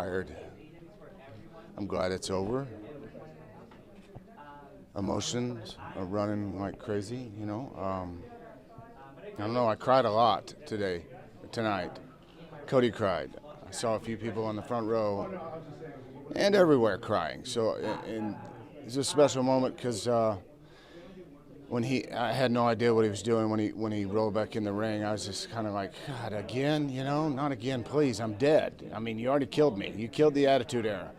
Tired. I'm glad it's over. Emotions are running like crazy, you know. I don't know, I cried a lot tonight. Cody cried. I saw a few people on the front row and everywhere crying. So, and it's a special moment because I had no idea what he was doing when he rolled back in the ring. I was just kind of like, God, again, you know, not again, please. I'm dead. I mean, you already killed me. You killed the Attitude Era.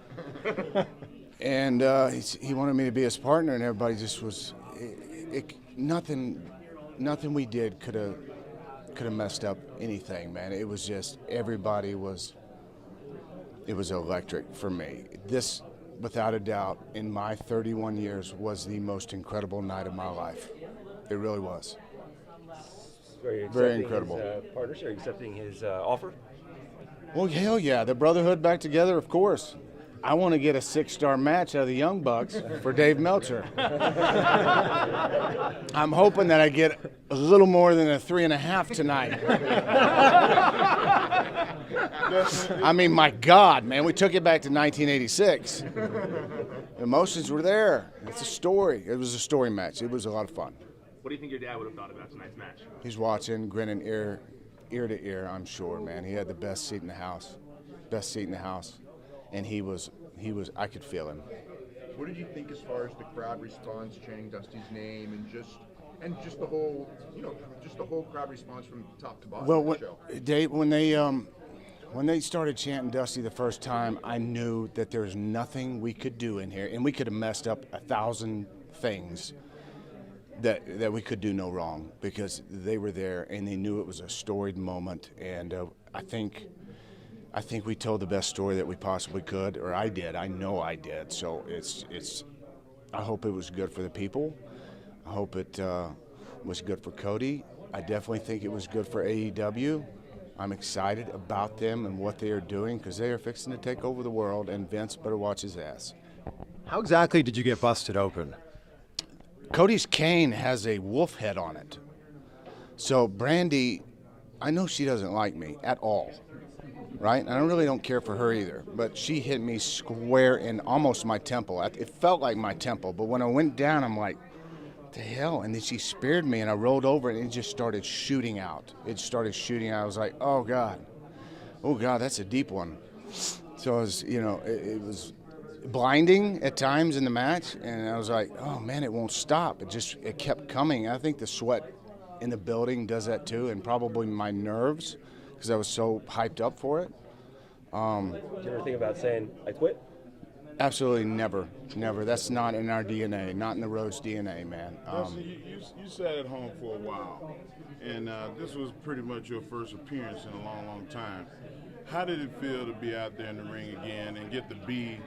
And he wanted me to be his partner, and everybody just was. Nothing we did could have messed up anything, man. It was just everybody was. It was electric for me. This, without a doubt, in my 31 years, was the most incredible night of my life. It really was. Very incredible. His, partnership, accepting his offer? Well, hell yeah. The Brotherhood back together, of course. I want to get a 6-star match out of the Young Bucks for Dave Meltzer. I'm hoping that I get a little more than a 3.5 tonight. I mean, my God, man, we took it back to 1986. Emotions were there. It's a story. It was a story match. It was a lot of fun. What do you think your dad would have thought about tonight's match? He's watching, grinning ear to ear, I'm sure, man. He had the best seat in the house. And he was, I could feel him. What did you think as far as the crowd response chanting Dusty's name and just the whole, just the whole crowd response from top to bottom of the show? Dave, when they started chanting Dusty the first time, I knew that there was nothing we could do in here, and we could have messed up 1,000 things that we could do no wrong, because they were there and they knew it was a storied moment, and I think we told the best story that we possibly could, or I did. I know I did. So I hope it was good for the people. I hope it was good for Cody. I definitely think it was good for AEW. I'm excited about them and what they are doing, because they are fixing to take over the world, and Vince better watch his ass. How exactly did you get busted open? Cody's cane has a wolf head on it. So Brandy, I know she doesn't like me at all. Right? And I really don't care for her either. But she hit me square in almost my temple. It felt like my temple. But when I went down, I'm like, what the hell? And then she speared me, and I rolled over, and it just started shooting out. I was like, oh, God, that's a deep one. So I was, it was blinding at times in the match. And I was like, oh, man, it won't stop. It kept coming. I think the sweat in the building does that too, and probably my nerves, because I was so hyped up for it. Did you ever think about saying, I quit? Absolutely never. That's not in our DNA, not in the Rohdes DNA, man. Dustin, you sat at home for a while, and this was pretty much your first appearance in a long, long time. How did it feel to be out there in the ring again and get to be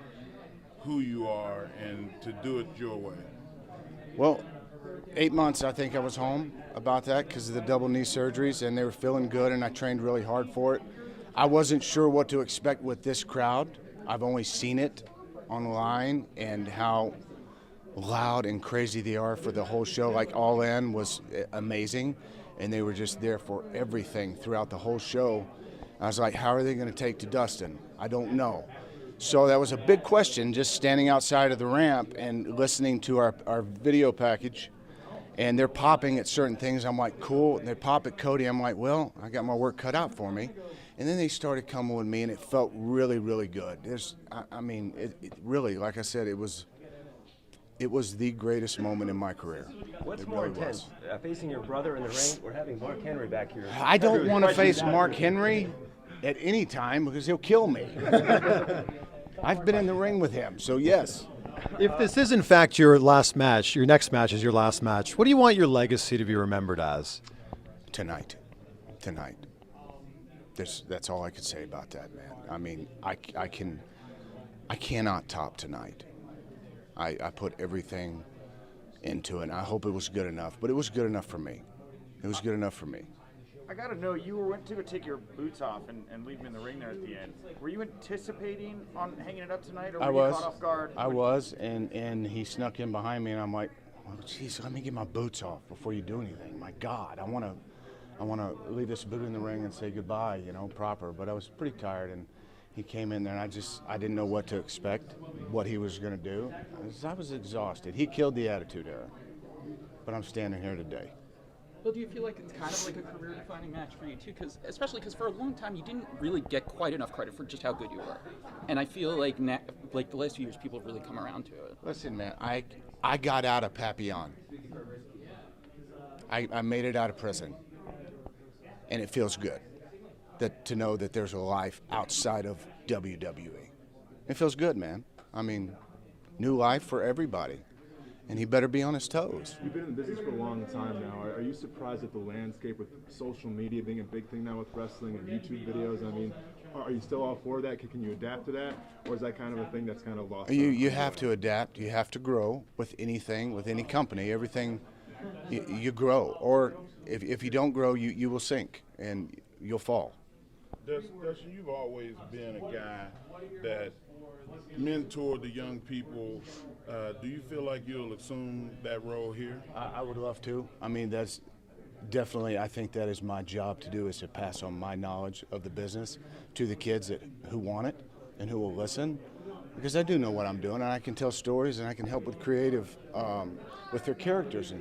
who you are and to do it your way? Well, 8 months I think I was home about that because of the double knee surgeries, and they were feeling good, and I trained really hard for it. I wasn't sure what to expect with this crowd. I've only seen it online and how loud and crazy they are for the whole show. Like All In was amazing, and they were just there for everything throughout the whole show. I was like, how are they going to take to Dustin? I don't know. So that was a big question, just standing outside of the ramp and listening to our video package. And they're popping at certain things. I'm like, cool. And they pop at Cody. I'm like, well, I got my work cut out for me. And then they started coming with me, and it felt really, really good. It really, like I said, it was the greatest moment in my career. What's more intense, facing your brother in the ring or having Mark Henry back here? I don't want to face Mark Henry at any time because he'll kill me. I've been in the ring with him, so yes. If this is in fact your last match, your next match is your last match, what do you want your legacy to be remembered as? Tonight. That's all I could say about that, man. I mean, I cannot top tonight. I put everything into it, and I hope it was good enough, but it was good enough for me. I got to know, you went to take your boots off and leave them in the ring there at the end. Were you anticipating on hanging it up tonight, or were you caught off guard? I was, and he snuck in behind me, and I'm like, oh, geez, let me get my boots off before you do anything. My God, I want to leave this boot in the ring and say goodbye, proper. But I was pretty tired, and He came in there, and I didn't know what to expect, what he was going to do. I was exhausted. He killed the Attitude Era, but I'm standing here today. Well, do you feel like it's kind of like a career-defining match for you too? Especially because for a long time you didn't really get quite enough credit for just how good you were, and I feel like the last few years people have really come around to it. Listen, man, I got out of Papillon. I made it out of prison, and it feels good to know that there's a life outside of WWE. It feels good, man. I mean, new life for everybody. And he better be on his toes. You've been in the business for a long time now. Are you surprised at the landscape with social media being a big thing now with wrestling and YouTube videos? I mean, are you still all for that? Can you adapt to that? Or is that kind of a thing that's kind of lost? You have to adapt. You have to grow with anything, with any company. Everything, you grow. Or if you don't grow, you will sink and you'll fall. Dustin, you've always been a guy that mentored the young people. Do you feel like you'll assume that role here? I would love to. I mean, that's definitely, I think that is my job to do, is to pass on my knowledge of the business to the kids who want it and who will listen. Because I do know what I'm doing, and I can tell stories, and I can help with creative, with their characters and